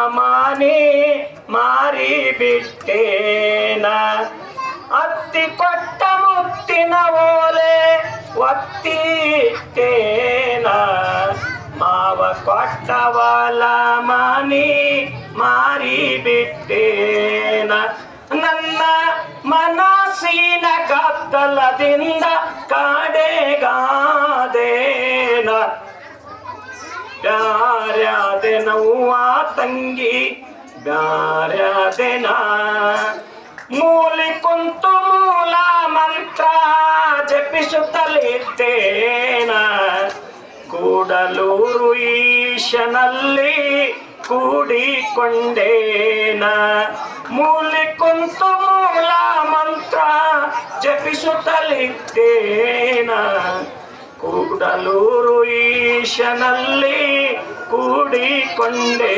ಮಾನಿ ಮಾರಿಬಿಟ್ಟೇನ. ಅತ್ತಿ ಕೊಟ್ಟ ಮುತ್ತಿನ ಓಲೆ ಒತ್ತಿಟ್ಟೇನ. ಮಾವ ಕೊಟ್ಟ ಮಾನಿ ಮಾರಿಬಿಟ್ಟೇನ. ನನ್ನ ಮನಸ್ಸಿನ ಗದ್ದಲದಿಂದ ಕಾಡೆಗಾದೇನ. ಬ್ಯಾರ್ಯಾದೆನವ್ವ ತಂಗಿ ಬ್ಯಾರ್ಯಾದೆನ. ಮೂಲಿ ಕುಂತು ಮೂಲ ಮಂತ್ರ ಜಪಿಸುತ್ತಲಿದ್ದೇನ. ಕೂಡಲೂರು ಈಶನಲ್ಲಿ ಕೂಡಿಕೊಂಡೇನ. ಮೂಲಿ ಕುಂತು ಮೂಲ ಮಂತ್ರ ಜಪಿಸುತ್ತಲಿದ್ದೇನ. ಕೂಡಲೂರು ಈಶನಲ್ಲಿ ಕೂಡಿಕೊಂಡೆ.